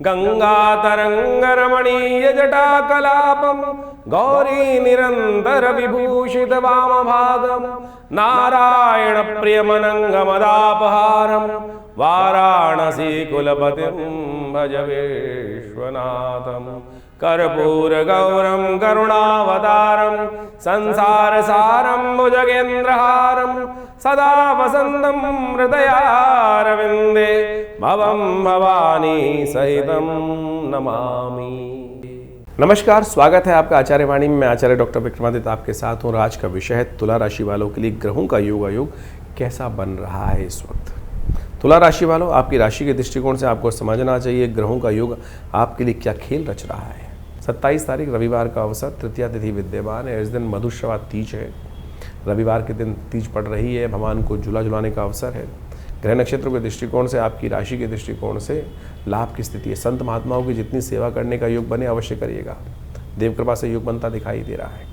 गङ्गातरङ्गरमणीयजटाकलापं गौरी निरन्तरविभूषितवामभागं नारायणप्रियमनङ्गमदापहारं वाराणसीकुलपतिं भज विश्वनाथं कर्पूरगौरं करुणावतारं संसारसारं भुजगेन्द्रहारं सदा वसन्तं हृदयारविन्दे भवं भवानी सहितं नमामि। नमस्कार, स्वागत है आपका आचार्य वाणी में। मैं आचार्य डॉक्टर विक्रमादित्य आपके साथ हूँ। आज का विषय है तुला राशि वालों के लिए ग्रहों का योग कैसा बन रहा है इस वक्त। तुला राशि वालों, आपकी राशि के दृष्टिकोण से आपको समझना चाहिए ग्रहों का योग आपके लिए क्या खेल रच रहा है। 27 तारीख रविवार का अवसर, तृतीया तिथि विद्यमान है। इस दिन मधुश्रवा तीज है। रविवार के दिन तीज पड़ रही है। भगवान को झूला झुलाने का अवसर है। ग्रह नक्षत्रों के दृष्टिकोण से, आपकी राशि के दृष्टिकोण से लाभ की स्थिति है। संत महात्माओं की जितनी सेवा करने का योग बने अवश्य करिएगा। देव कृपा से योग बनता दिखाई दे रहा है।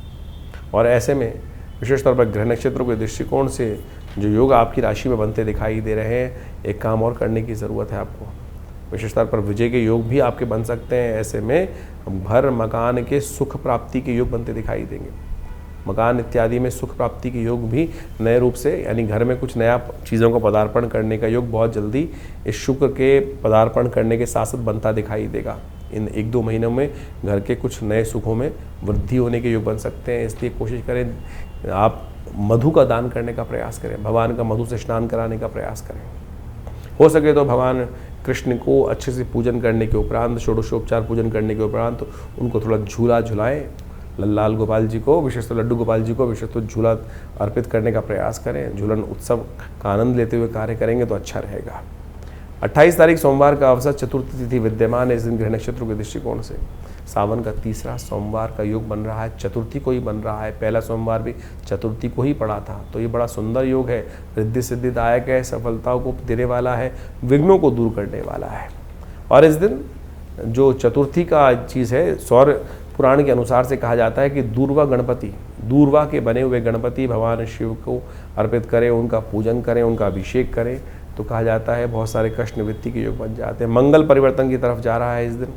और ऐसे में विशेष तौर पर ग्रह नक्षत्रों के दृष्टिकोण से जो योग आपकी राशि में बनते दिखाई दे रहे हैं, एक काम और करने की ज़रूरत है आपको। विशेष तौर पर विजय के योग भी आपके बन सकते हैं। ऐसे में घर मकान के सुख प्राप्ति के योग बनते दिखाई देंगे। मकान इत्यादि में सुख प्राप्ति के योग भी नए रूप से, यानी घर में कुछ नया चीज़ों का पदार्पण करने का योग बहुत जल्दी इस शुक्र के पदार्पण करने के साथ साथ बनता दिखाई देगा। इन 1-2 महीनों में घर के कुछ नए सुखों में वृद्धि होने के योग बन सकते हैं। इसलिए कोशिश करें, आप मधु का दान करने का प्रयास करें। भगवान का मधु से स्नान कराने का प्रयास करें। हो सके तो भगवान कृष्ण को अच्छे से पूजन करने के उपरांत, षोडशोपचार पूजन करने के उपरांत उनको थोड़ा झूला झुलाएं। लाल गोपाल जी को, विशेषतः लड्डू गोपाल जी को विशेषतः झूला अर्पित करने का प्रयास करें। झूलन उत्सव का आनंद लेते हुए कार्य करेंगे तो अच्छा रहेगा। 28 तारीख सोमवार का अवसर, चतुर्थी तिथि विद्यमान है। इस दिन ग्रह नक्षत्रों के दृष्टिकोण से सावन का तीसरा सोमवार का योग बन रहा है। चतुर्थी को ही बन रहा है। पहला सोमवार भी चतुर्थी को ही पड़ा था, तो ये बड़ा सुंदर योग है। रिद्धि सिद्धिदायक है, सफलताओं को देने वाला है, विघ्नों को दूर करने वाला है। और इस दिन जो चतुर्थी का चीज़ है, सौर पुराण के अनुसार से कहा जाता है कि दूर्वा गणपति, दूर्वा के बने हुए गणपति भगवान शिव को अर्पित करें, उनका पूजन करें, उनका अभिषेक करें, तो कहा जाता है बहुत सारे कष्ट निवृत्ति के योग बन जाते हैं। मंगल परिवर्तन की तरफ जा रहा है इस दिन,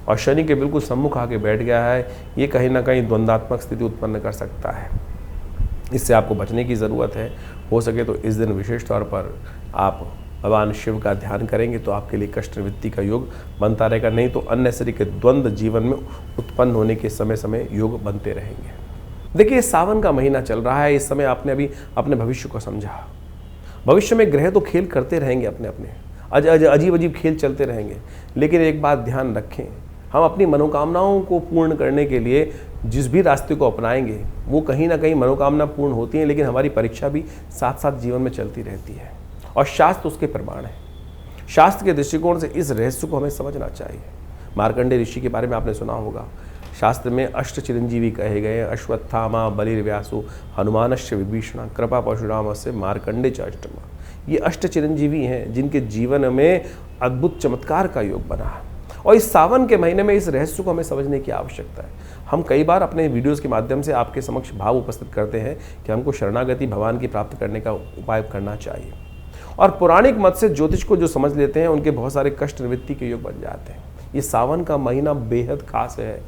और शनि के बिल्कुल सम्मुख आके बैठ गया है। ये कहीं ना कहीं द्वंद्वात्मक स्थिति उत्पन्न कर सकता है। इससे आपको बचने की ज़रूरत है। हो सके तो इस दिन विशेष तौर पर आप भगवान शिव का ध्यान करेंगे तो आपके लिए कष्ट निवृत्ति का योग बनता रहेगा। नहीं तो अननेसेसरी के द्वंद्व जीवन में उत्पन्न होने के समय समय योग बनते रहेंगे। देखिए, सावन का महीना चल रहा है। इस समय आपने अभी अपने भविष्य को समझा। भविष्य में ग्रह तो खेल करते रहेंगे, अपने अपने अजीब अजीब खेल चलते रहेंगे। लेकिन एक बात ध्यान रखें, हम अपनी मनोकामनाओं को पूर्ण करने के लिए जिस भी रास्ते को अपनाएंगे वो कहीं ना कहीं मनोकामना पूर्ण होती है, लेकिन हमारी परीक्षा भी साथ साथ जीवन में चलती रहती है। और शास्त्र उसके प्रमाण है। शास्त्र के दृष्टिकोण से इस रहस्य को हमें समझना चाहिए। मार्कंडेय ऋषि के बारे में आपने सुना होगा। शास्त्र में अष्ट चिरंजीवी कहे गए हैं। अश्वत्थामा, बलिर्व्यासु, हनुमानश्च विभीषण, कृपा परशुराम से मार्कंडेय च अष्टमा। ये अष्ट चिरंजीवी हैं जिनके जीवन में अद्भुत चमत्कार का योग बना। और इस सावन के महीने में इस रहस्य को हमें समझने की आवश्यकता है। हम कई बार अपने वीडियोस के माध्यम से आपके समक्ष भाव उपस्थित करते हैं कि हमको शरणागति भगवान की प्राप्त करने का उपाय करना चाहिए। और पौराणिक मत से ज्योतिष को जो समझ लेते हैं उनके बहुत सारे कष्ट निवृत्ति के योग बन जाते हैं। ये सावन का महीना बेहद खास है।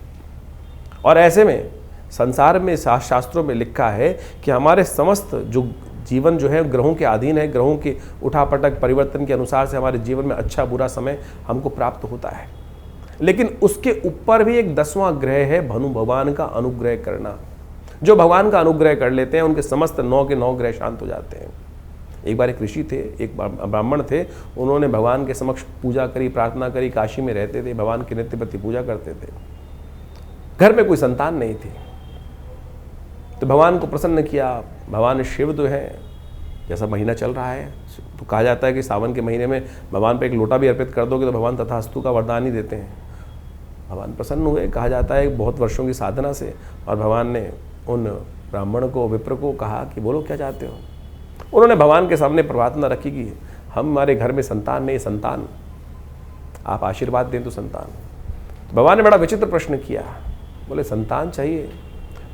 और ऐसे में संसार में शास्त्रों में लिखा है कि हमारे समस्त जो जीवन जो है ग्रहों के अधीन है। ग्रहों के उठापटक परिवर्तन के अनुसार से हमारे जीवन में अच्छा बुरा समय हमको प्राप्त होता है। लेकिन उसके ऊपर भी एक 10वां ग्रह है, भनु भगवान का अनुग्रह करना। जो भगवान का अनुग्रह कर लेते हैं उनके समस्त 9 के 9 ग्रह शांत हो जाते हैं। एक बार एक ऋषि थे, एक ब्राह्मण थे। उन्होंने भगवान के समक्ष पूजा करी, प्रार्थना करी। काशी में रहते थे, भगवान की नित्य प्रति पूजा करते थे। घर में कोई संतान नहीं थी, तो भगवान को प्रसन्न किया। भगवान शिव जो है, जैसा महीना चल रहा है तो कहा जाता है कि सावन के महीने में भगवान पे एक लोटा भी अर्पित कर दोगे तो भगवान तथास्तु का वरदान ही देते हैं। भगवान प्रसन्न हुए, कहा जाता है बहुत वर्षों की साधना से। और भगवान ने उन ब्राह्मण को, विप्र को कहा कि बोलो क्या चाहते हो। उन्होंने भगवान के सामने प्रार्थना रखी कि हमारे घर में संतान नहीं, संतान आप आशीर्वाद दें तो संतान। तो भगवान ने बड़ा विचित्र प्रश्न किया। बोले संतान चाहिए,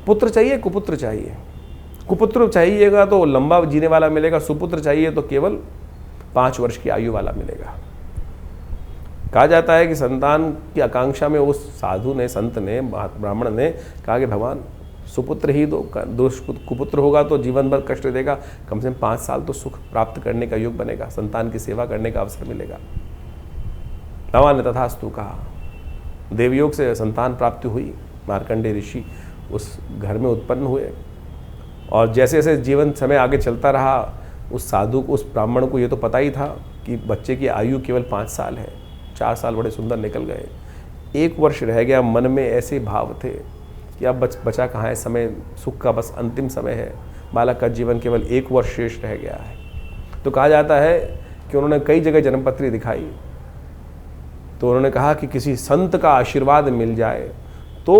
पुत्र चाहिए, कुपुत्र चाहिए। कुपुत्र चाहिएगा तो लंबा जीने वाला मिलेगा, सुपुत्र चाहिए तो केवल 5 वर्ष की आयु वाला मिलेगा। कहा जाता है कि संतान की आकांक्षा में उस साधु ने, संत ने, ब्राह्मण ने कहा कि भगवान सुपुत्र ही दो, कुपुत्र होगा तो जीवन भर कष्ट देगा, कम से कम 5 साल तो सुख प्राप्त करने का योग बनेगा, संतान की सेवा करने का अवसर मिलेगा। भगवान ने तथास्तु कहा। देवयोग से संतान प्राप्ति हुई, मार्कंडेय ऋषि उस घर में उत्पन्न हुए और जैसे जैसे जीवन समय आगे चलता रहा, उस साधु को, उस ब्राह्मण को ये तो पता ही था कि बच्चे की आयु केवल 5 साल है। 4 साल बड़े सुंदर निकल गए, 1 वर्ष रह गया। मन में ऐसे भाव थे कि अब बचा कहाँ है, समय सुख का बस अंतिम समय है, बालक का जीवन केवल 1 वर्ष शेष रह गया है। तो कहा जाता है कि उन्होंने कई जगह जन्मपत्री दिखाई, तो उन्होंने कहा कि किसी संत का आशीर्वाद मिल जाए तो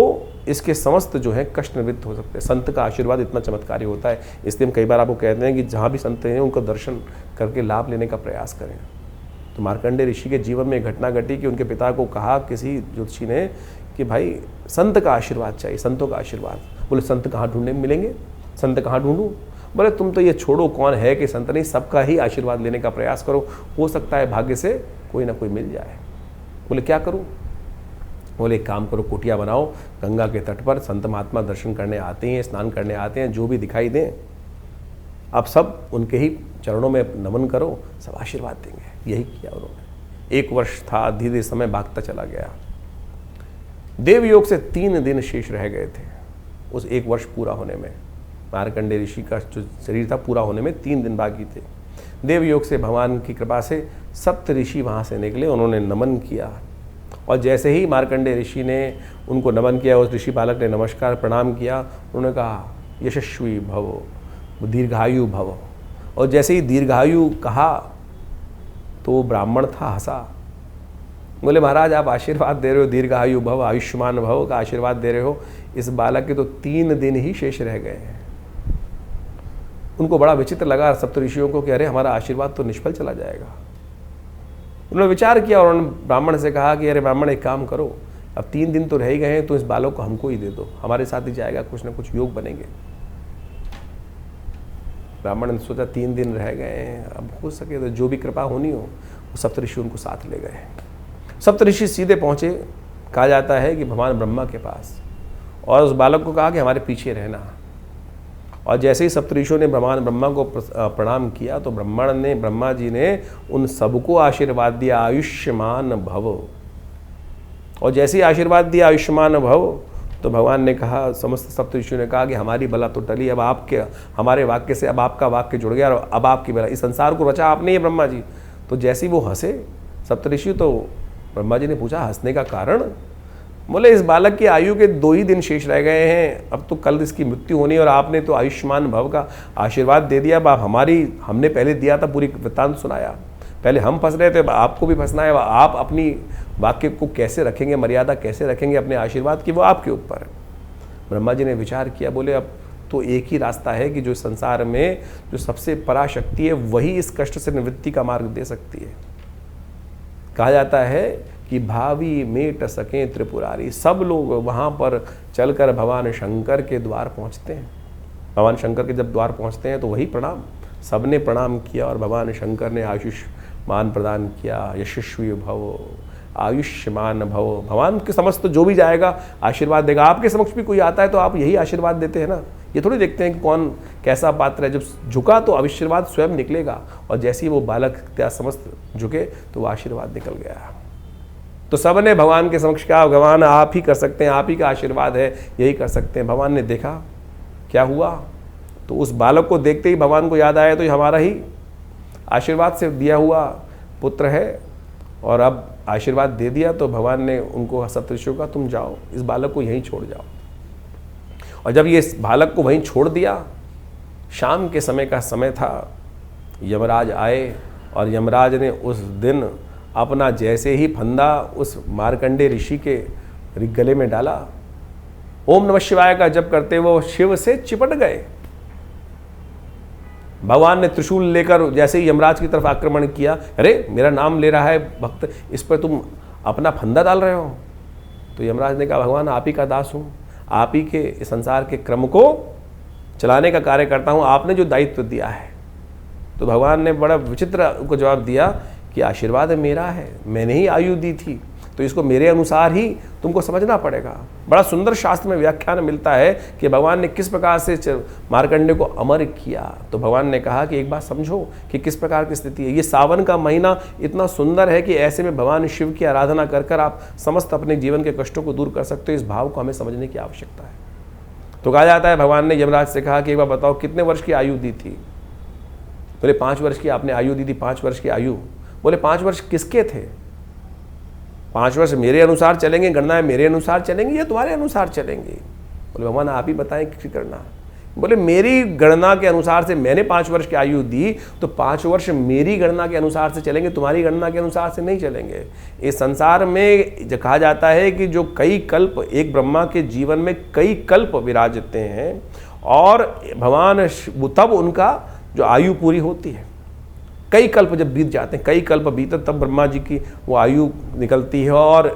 इसके समस्त जो है कष्ट निवृत्त हो सकते हैं। संत का आशीर्वाद इतना चमत्कारी होता है, इसलिए हम कई बार आपको कहते हैं कि जहाँ भी संत हैं उनको दर्शन करके लाभ लेने का प्रयास करें। तो मार्कंडेय ऋषि के जीवन में घटना घटी कि उनके पिता को कहा किसी ज्योतिषी ने कि भाई संत का आशीर्वाद चाहिए, संतों का आशीर्वाद। बोले संत कहाँ ढूंढने मिलेंगे, संत कहाँ ढूंढूं? बोले तुम तो ये छोड़ो कौन है कि संत, नहीं, सबका ही आशीर्वाद लेने का प्रयास करो, हो सकता है भाग्य से कोई ना कोई मिल जाए। बोले क्या करूं? बोले एक काम करो, कुटिया बनाओ, गंगा के तट पर संत महात्मा दर्शन करने आते हैं, स्नान करने आते हैं, जो भी दिखाई दें आप सब उनके ही चरणों में नमन करो, सब आशीर्वाद देंगे। यही किया उन्होंने। 1 वर्ष था, धीरे समय भागता चला गया। देवयोग से 3 दिन शेष रह गए थे उस 1 वर्ष पूरा होने में। मार्कंडेय ऋषि का जो शरीर था पूरा होने में 3 दिन बाकी थे। देवयोग से भगवान की कृपा से 7 ऋषि वहाँ से निकले, उन्होंने नमन किया और जैसे ही मार्कंडेय ऋषि ने उनको नमन किया, उस ऋषि बालक ने नमस्कार प्रणाम किया, उन्होंने कहा यशस्वी भव, दीर्घायु भव। और जैसे ही दीर्घायु कहा तो वो ब्राह्मण था, हंसा। बोले महाराज आप आशीर्वाद दे रहे हो, दीर्घायु भव, आयुष्मान भव का आशीर्वाद दे रहे हो, इस बालक के तो 3 दिन ही शेष रह गए हैं। उनको बड़ा विचित्र लगा सप्तऋषियों को कि अरे हमारा आशीर्वाद तो निष्फल चला जाएगा। उन्होंने विचार किया और उन्होंने ब्राह्मण से कहा कि अरे ब्राह्मण एक काम करो, अब 3 दिन तो रह ही गए हैं, तो इस बालक को हमको ही दे दो, हमारे साथ ही जाएगा, कुछ ना कुछ योग बनेंगे। ब्राह्मण ने सोचा 3 दिन रह गए हैं, अब हो सके तो जो भी कृपा होनी हो, वो सप्तऋषि उनको साथ ले गए। सप्तऋषि सीधे पहुंचे, कहा जाता है कि भगवान ब्रह्मा के पास, और उस बालक को कहा कि हमारे पीछे रहना। और जैसे ही सप्तऋषियों ने भगवान ब्रह्मा को प्रणाम किया तो ब्रह्मा जी ने उन सबको आशीर्वाद दिया आयुष्मान भव। और जैसे ही आशीर्वाद दिया आयुष्मान भव तो भगवान ने कहा, समस्त सप्तऋषियों ने कहा कि हमारी बला तो टली, अब आपके हमारे वाक्य से अब आपका वाक्य जुड़ गया और अब आपकी बला, इस संसार को रचा आपने ही ब्रह्मा जी। तो जैसे ही वो हंसे सप्तऋषि, तो ब्रह्मा जी ने पूछा हंसने का कारण? बोले इस बालक की आयु के 2 ही दिन शेष रह गए हैं, अब तो कल इसकी मृत्यु होनी, और आपने तो आयुष्मान भव का आशीर्वाद दे दिया। अब हमने पहले दिया था, पूरी वृत्तांत सुनाया, पहले हम फंस रहे थे, आपको भी फंसना है। आप अपनी वाक्य को कैसे रखेंगे, मर्यादा कैसे रखेंगे अपने आशीर्वाद की, वो आपके ऊपर है। ब्रह्मा जी ने विचार किया, बोले अब तो एक ही रास्ता है कि जो संसार में जो सबसे पराशक्ति है वही इस कष्ट से निवृत्ति का मार्ग दे सकती है। कहा जाता है कि भावी मेट सकें त्रिपुरारी, सब लोग वहाँ पर चलकर भगवान शंकर के द्वार पहुँचते हैं। भगवान शंकर के जब द्वार पहुँचते हैं तो वही प्रणाम, सबने प्रणाम किया और भगवान शंकर ने आयुष्मान प्रदान किया, यशस्वी भव, आयुष्मान भव। भगवान के समस्त जो भी जाएगा आशीर्वाद देगा। आपके समक्ष भी कोई आता है तो आप यही आशीर्वाद देते हैं ना, ये थोड़ी देखते हैं कि कौन कैसा पात्र है। जब झुका तो आशीर्वाद स्वयं निकलेगा, और जैसे ही वो बालक त्या समस्त झुके तो वो आशीर्वाद निकल गया। तो सबने भगवान के समक्ष कहा भगवान आप ही कर सकते हैं, आप ही का आशीर्वाद है, यही कर सकते हैं। भगवान ने देखा क्या हुआ, तो उस बालक को देखते ही भगवान को याद आया तो ये हमारा ही आशीर्वाद से दिया हुआ पुत्र है, और अब आशीर्वाद दे दिया। तो भगवान ने उनको सप्तऋषियों का तुम जाओ, इस बालक को यहीं छोड़ जाओ। और जब ये इस बालक को वहीं छोड़ दिया, शाम के समय का समय था, यमराज आए और यमराज ने उस दिन अपना जैसे ही फंदा उस मार्कंडेय ऋषि के गले में डाला, ओम नमः शिवाय का जप करते वो शिव से चिपट गए। भगवान ने त्रिशूल लेकर जैसे ही यमराज की तरफ आक्रमण किया, अरे मेरा नाम ले रहा है भक्त, इस पर तुम अपना फंदा डाल रहे हो। तो यमराज ने कहा भगवान आप ही का दास हूँ, आप ही के संसार के क्रम को चलाने का कार्य करता हूँ, आपने जो दायित्व दिया है। तो भगवान ने बड़ा विचित्र को जवाब दिया कि आशीर्वाद मेरा है, मैंने ही आयु दी थी, तो इसको मेरे अनुसार ही तुमको समझना पड़ेगा। बड़ा सुंदर शास्त्र में व्याख्यान मिलता है कि भगवान ने किस प्रकार से मार्कंडेय को अमर किया। तो भगवान ने कहा कि एक बात समझो कि किस प्रकार की स्थिति है। ये सावन का महीना इतना सुंदर है कि ऐसे में भगवान शिव की आराधना कर कर आप समस्त अपने जीवन के कष्टों को दूर कर सकते हो। इस भाव को हमें समझने की आवश्यकता है। तो कहा जाता है भगवान ने यमराज से कहा कि एक बार बताओ कितने वर्ष की आयु दी थी। बोले 5 वर्ष की आपने आयु दी थी। 5 वर्ष की आयु। बोले 5 वर्ष किसके थे? 5 वर्ष मेरे अनुसार चलेंगे, गणना मेरे अनुसार चलेंगे या तुम्हारे अनुसार चलेंगे? बोले भगवान आप ही बताएं किसकी गणना। बोले मेरी गणना के अनुसार से मैंने 5 वर्ष की आयु दी, तो 5 वर्ष मेरी गणना के अनुसार से चलेंगे, तुम्हारी गणना के अनुसार से नहीं चलेंगे। इस संसार में जो कहा जाता है कि जो कई कल्प, एक ब्रह्मा के जीवन में कई कल्प विराजते हैं और भगवान तब उनका जो आयु पूरी होती है। कई कल्प जब बीत जाते हैं, कई कल्प बीते तब ब्रह्मा जी की वो आयु निकलती है और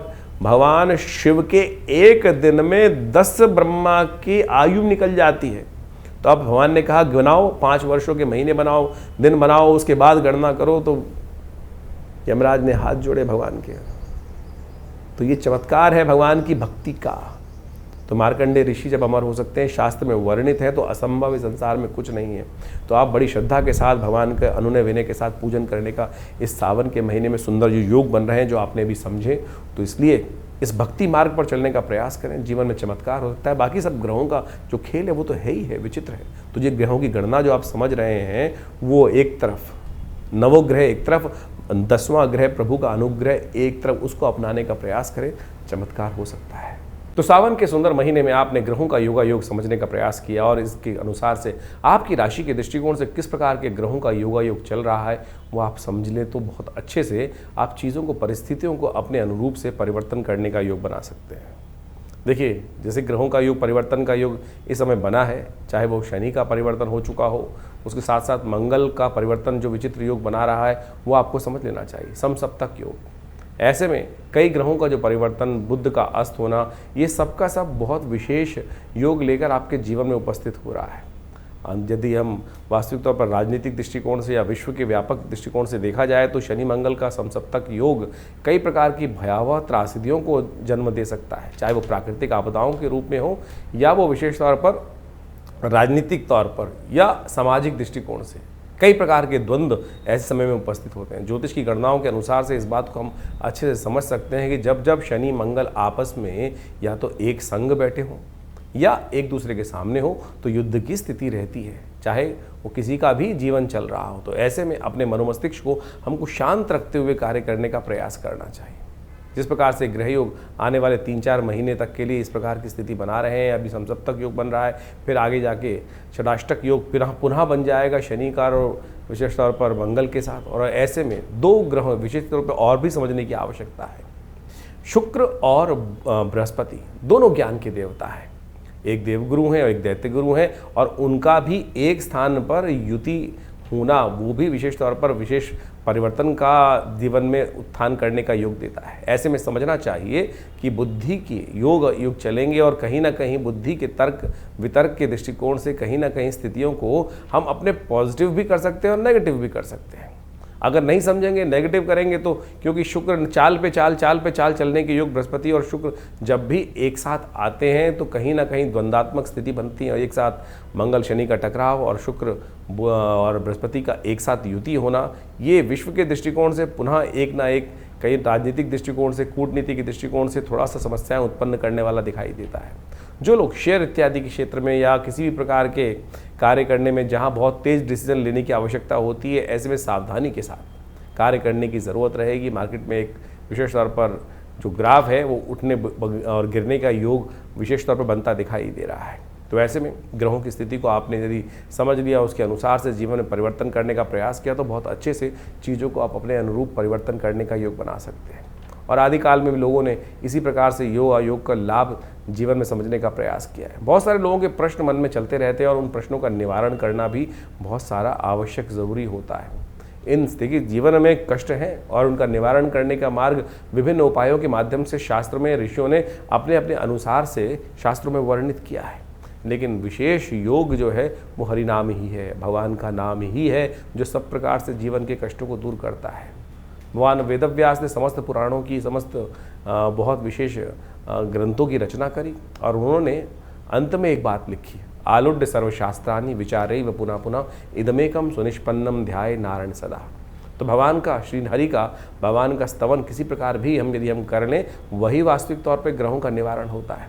भगवान शिव के एक दिन में 10 ब्रह्मा की आयु निकल जाती है। तो अब भगवान ने कहा गिनाओ, 5 वर्षों के महीने बनाओ, दिन बनाओ, उसके बाद गणना करो। तो यमराज ने हाथ जोड़े भगवान के। तो ये चमत्कार है भगवान की भक्ति का। तो मार्कंडेय ऋषि जब अमर हो सकते हैं, शास्त्र में वर्णित है, तो असंभव इस संसार में कुछ नहीं है। तो आप बड़ी श्रद्धा के साथ भगवान के अनुनय विनय के साथ पूजन करने का इस सावन के महीने में सुंदर जो योग बन रहे हैं, जो आपने भी समझे, तो इसलिए इस भक्ति मार्ग पर चलने का प्रयास करें। जीवन में चमत्कार हो सकता है। बाकी सब ग्रहों का जो खेल है वो तो है ही है, विचित्र है। तो ये ग्रहों की गणना जो आप समझ रहे हैं वो एक तरफ, नवोग्रह एक तरफ, 10वां ग्रह प्रभु का अनुग्रह एक तरफ, उसको अपनाने का प्रयास करें, चमत्कार हो सकता है। तो सावन के सुंदर महीने में आपने ग्रहों का योगा योग समझने का प्रयास किया और इसके अनुसार से आपकी राशि के दृष्टिकोण से किस प्रकार के ग्रहों का योगा योग चल रहा है वो आप समझ लें, तो बहुत अच्छे से आप चीज़ों को, परिस्थितियों को अपने अनुरूप से परिवर्तन करने का योग बना सकते हैं। देखिए, जैसे ग्रहों का योग, परिवर्तन का योग इस समय बना है, चाहे वो शनि का परिवर्तन हो चुका हो, उसके साथ साथ मंगल का परिवर्तन जो विचित्र योग बना रहा है वो आपको समझ लेना चाहिए, समसप्तक योग। ऐसे में कई ग्रहों का जो परिवर्तन, बुध का अस्त होना, ये सबका सब बहुत विशेष योग लेकर आपके जीवन में उपस्थित हो रहा है। यदि हम वास्तविक तौर पर राजनीतिक दृष्टिकोण से या विश्व के व्यापक दृष्टिकोण से देखा जाए तो शनि मंगल का समसप्तक योग कई प्रकार की भयावह त्रासदियों को जन्म दे सकता है, चाहे वो प्राकृतिक आपदाओं के रूप में हो या वो विशेष तौर पर राजनीतिक तौर पर या सामाजिक दृष्टिकोण से। कई प्रकार के द्वंद्व ऐसे समय में उपस्थित होते हैं। ज्योतिष की गणनाओं के अनुसार से इस बात को हम अच्छे से समझ सकते हैं कि जब जब शनि मंगल आपस में या तो एक संग बैठे हों या एक दूसरे के सामने हो तो युद्ध की स्थिति रहती है, चाहे वो किसी का भी जीवन चल रहा हो। तो ऐसे में अपने मनोमस्तिष्क को हमको शांत रखते हुए कार्य करने का प्रयास करना चाहिए। जिस प्रकार से ग्रह योग आने वाले 3-4 महीने तक के लिए इस प्रकार की स्थिति बना रहे हैं, अभी समसप्तक योग बन रहा है, फिर आगे जाके षडाष्टक योग पुनः बन जाएगा शनि का और विशेष तौर पर मंगल के साथ। और ऐसे में 2 ग्रह विशेष तौर पर और भी समझने की आवश्यकता है। शुक्र और बृहस्पति दोनों ज्ञान के देवता हैं, एक देवगुरु हैं और एक दैत्य गुरु हैं, और उनका भी एक स्थान पर युति होना वो भी विशेष तौर पर विशेष परिवर्तन का जीवन में उत्थान करने का योग देता है। ऐसे में समझना चाहिए कि बुद्धि की युग चलेंगे और कहीं ना कहीं बुद्धि के तर्क वितर्क के दृष्टिकोण से कहीं ना कहीं स्थितियों को हम अपने पॉजिटिव भी कर सकते हैं और नेगेटिव भी कर सकते हैं। अगर नहीं समझेंगे, नेगेटिव करेंगे तो, क्योंकि शुक्र चाल पे चाल चलने के योग, बृहस्पति और शुक्र जब भी एक साथ आते हैं तो कहीं ना कहीं द्वंद्वात्मक स्थिति बनती है। और एक साथ मंगल शनि का टकराव और शुक्र और बृहस्पति का एक साथ युति होना, ये विश्व के दृष्टिकोण से पुनः एक ना एक, कई राजनीतिक दृष्टिकोण से, कूटनीति के दृष्टिकोण से थोड़ा सा समस्याएं उत्पन्न करने वाला दिखाई देता है। जो लोग शेयर इत्यादि के क्षेत्र में या किसी भी प्रकार के कार्य करने में जहां बहुत तेज़ डिसीजन लेने की आवश्यकता होती है, ऐसे में सावधानी के साथ कार्य करने की ज़रूरत रहेगी। मार्केट में एक विशेष तौर पर जो ग्राफ है वो उठने और गिरने का योग विशेष तौर पर बनता दिखाई दे रहा है। तो ऐसे में ग्रहों की स्थिति को आपने यदि समझ लिया, उसके अनुसार से जीवन में परिवर्तन करने का प्रयास किया, तो बहुत अच्छे से चीज़ों को आप अपने अनुरूप परिवर्तन करने का योग बना सकते हैं। और आदिकाल में भी लोगों ने इसी प्रकार से योग अयोग का लाभ जीवन में समझने का प्रयास किया है। बहुत सारे लोगों के प्रश्न मन में चलते रहते हैं और उन प्रश्नों का निवारण करना भी बहुत सारा आवश्यक ज़रूरी होता है। इन देखिए, जीवन में कष्ट हैं और उनका निवारण करने का मार्ग विभिन्न उपायों के माध्यम से शास्त्र में ऋषियों ने अपने अपने अनुसार से शास्त्रों में वर्णित किया है। लेकिन विशेष योग जो है वो हरिनाम ही है, भगवान का नाम ही है, जो सब प्रकार से जीवन के कष्टों को दूर करता है। भगवान वेदव्यास ने समस्त पुराणों की समस्त बहुत विशेष ग्रंथों की रचना करी और उन्होंने अंत में एक बात लिखी, आलुड्य सर्वशास्त्रानि विचारैव पुनः पुनः इदमेकम सुनिष्पन्नम ध्याये नारायण सदा। तो भगवान का, श्री हरि का, भगवान का स्तवन किसी प्रकार भी यदि हम कर लें, वही वास्तविक तौर पर ग्रहों का निवारण होता है।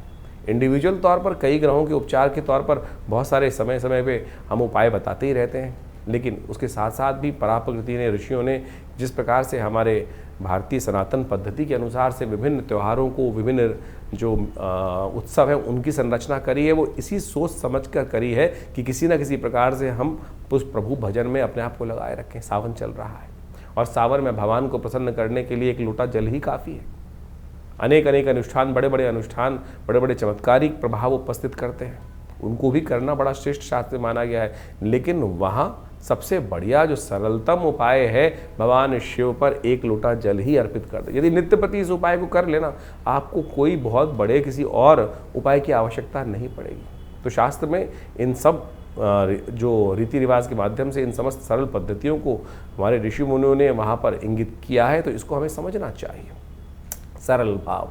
इंडिविजुअल तौर पर कई ग्रहों के उपचार के तौर पर बहुत सारे समय समय पे हम उपाय बताते ही रहते हैं, लेकिन उसके साथ साथ भी पराप्रकृति ने, ऋषियों ने जिस प्रकार से हमारे भारतीय सनातन पद्धति के अनुसार से विभिन्न त्योहारों को, विभिन्न जो उत्सव हैं उनकी संरचना करी है, वो इसी सोच समझ कर करी है कि किसी न किसी प्रकार से हम उस प्रभु भजन में अपने आप को लगाए रखें। सावन चल रहा है और सावन में भगवान को प्रसन्न करने के लिए एक लोटा जल ही काफ़ी है। अनेक अनेक अनुष्ठान, बड़े बड़े अनुष्ठान, बड़े बड़े चमत्कारिक प्रभाव उपस्थित करते हैं, उनको भी करना बड़ा श्रेष्ठ शास्त्र माना गया है। लेकिन वहाँ सबसे बढ़िया जो सरलतम उपाय है, भगवान शिव पर एक लोटा जल ही अर्पित कर दे। यदि नित्य प्रति इस उपाय को कर लेना, आपको कोई बहुत बड़े किसी और उपाय की आवश्यकता नहीं पड़ेगी। तो शास्त्र में इन सब जो रीति रिवाज के माध्यम से इन समस्त सरल पद्धतियों को हमारे ऋषि मुनियों ने वहाँ पर इंगित किया है, तो इसको हमें समझना चाहिए। सरल भाव,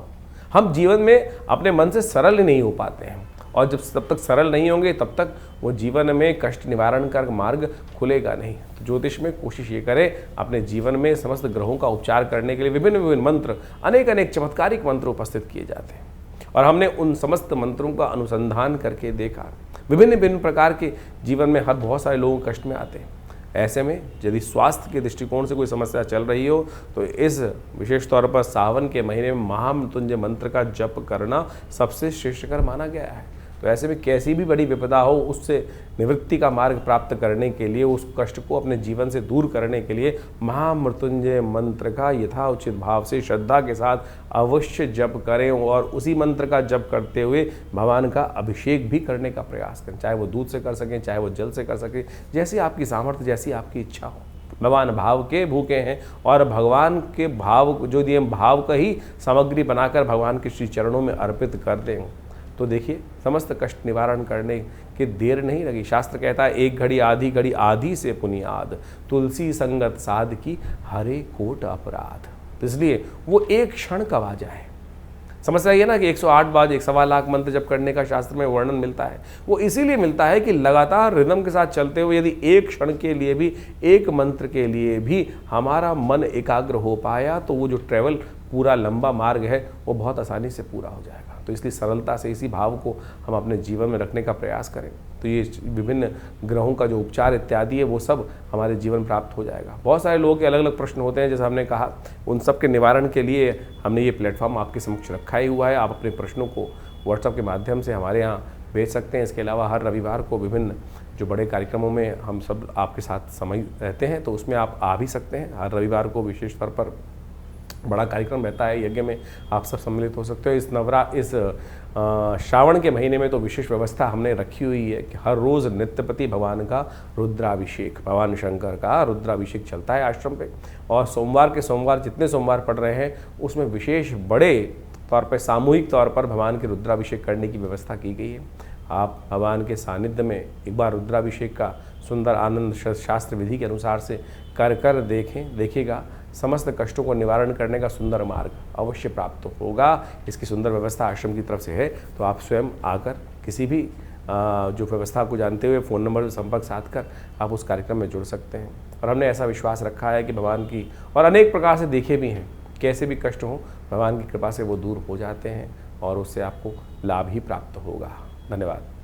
हम जीवन में अपने मन से सरल नहीं हो पाते हैं, और तब तक सरल नहीं होंगे तब तक वो जीवन में कष्ट निवारण का मार्ग खुलेगा नहीं। तो ज्योतिष में कोशिश ये करें अपने जीवन में समस्त ग्रहों का उपचार करने के लिए विभिन्न विभिन्न मंत्र, अनेक अनेक चमत्कारिक मंत्र उपस्थित किए जाते हैं, और हमने उन समस्त मंत्रों का अनुसंधान करके देखा। विभिन्न विभिन्न प्रकार के जीवन में हर बहुत सारे लोग कष्ट में आते हैं। ऐसे में यदि स्वास्थ्य के दृष्टिकोण से कोई समस्या चल रही हो, तो इस विशेष तौर पर सावन के महीने में महामृत्युंजय मंत्र का जप करना सबसे श्रेष्ठकर माना गया है। तो ऐसे में कैसी भी बड़ी विपदा हो, उससे निवृत्ति का मार्ग प्राप्त करने के लिए, उस कष्ट को अपने जीवन से दूर करने के लिए महामृत्युंजय मंत्र का यथाउचित भाव से श्रद्धा के साथ अवश्य जप करें, और उसी मंत्र का जप करते हुए भगवान का अभिषेक भी करने का प्रयास करें। चाहे वो दूध से कर सकें, चाहे वो जल से कर सकें, जैसी आपकी सामर्थ्य, जैसी आपकी इच्छा हो। भगवान भाव के भूखे हैं, और भगवान के भाव जो दिए भाव का ही सामग्री बनाकर भगवान के श्री चरणों में अर्पित कर दें, तो देखिए समस्त कष्ट निवारण करने की देर नहीं लगी। शास्त्र कहता है, एक घड़ी आधी से पुनियाद, तुलसी संगत साध की हरे कोट अपराध। तो इसलिए वो एक क्षण कब आ जाए। समस्या ये ना कि 108 बार 1.25 लाख मंत्र जप करने का शास्त्र में वर्णन मिलता है, वो इसीलिए मिलता है कि लगातार रिदम के साथ चलते हुए यदि एक क्षण के लिए भी, एक मंत्र के लिए भी हमारा मन एकाग्र हो पाया, तो वो जो ट्रैवल पूरा लंबा मार्ग है वो बहुत आसानी से पूरा हो जाएगा। तो इसलिए सरलता से इसी भाव को हम अपने जीवन में रखने का प्रयास करें, तो ये विभिन्न ग्रहों का जो उपचार इत्यादि है वो सब हमारे जीवन प्राप्त हो जाएगा। बहुत सारे लोगों के अलग अलग प्रश्न होते हैं, जैसे हमने कहा, उन सब के निवारण के लिए हमने ये प्लेटफॉर्म आपके समक्ष रखा ही हुआ है। आप अपने प्रश्नों को व्हाट्सएप के माध्यम से हमारे यहाँ भेज सकते हैं। इसके अलावा हर रविवार को विभिन्न जो बड़े कार्यक्रमों में हम सब आपके साथ समय रहते हैं, तो उसमें आप आ भी सकते हैं। हर रविवार को विशेष तौर पर बड़ा कार्यक्रम रहता है, यज्ञ में आप सब सम्मिलित हो सकते हो। इस श्रावण के महीने में तो विशेष व्यवस्था हमने रखी हुई है कि हर रोज़ नित्यपति भगवान का रुद्राभिषेक, भगवान शंकर का रुद्राभिषेक चलता है आश्रम पे, और सोमवार के सोमवार जितने सोमवार पड़ रहे हैं उसमें विशेष बड़े तौर पर सामूहिक तौर पर भगवान के रुद्राभिषेक करने की व्यवस्था की गई है। आप भगवान के सानिध्य में एक बार रुद्राभिषेक का सुंदर आनंद शास्त्र विधि के अनुसार से कर देखिएगा, समस्त कष्टों को निवारण करने का सुंदर मार्ग अवश्य प्राप्त होगा। इसकी सुंदर व्यवस्था आश्रम की तरफ से है, तो आप स्वयं आकर किसी भी जो व्यवस्था को जानते हुए फ़ोन नंबर से संपर्क साध कर आप उस कार्यक्रम में जुड़ सकते हैं। और हमने ऐसा विश्वास रखा है कि भगवान की, और अनेक प्रकार से देखे भी हैं, कैसे भी कष्ट हों भगवान की कृपा से वो दूर हो जाते हैं, और उससे आपको लाभ ही प्राप्त होगा। धन्यवाद।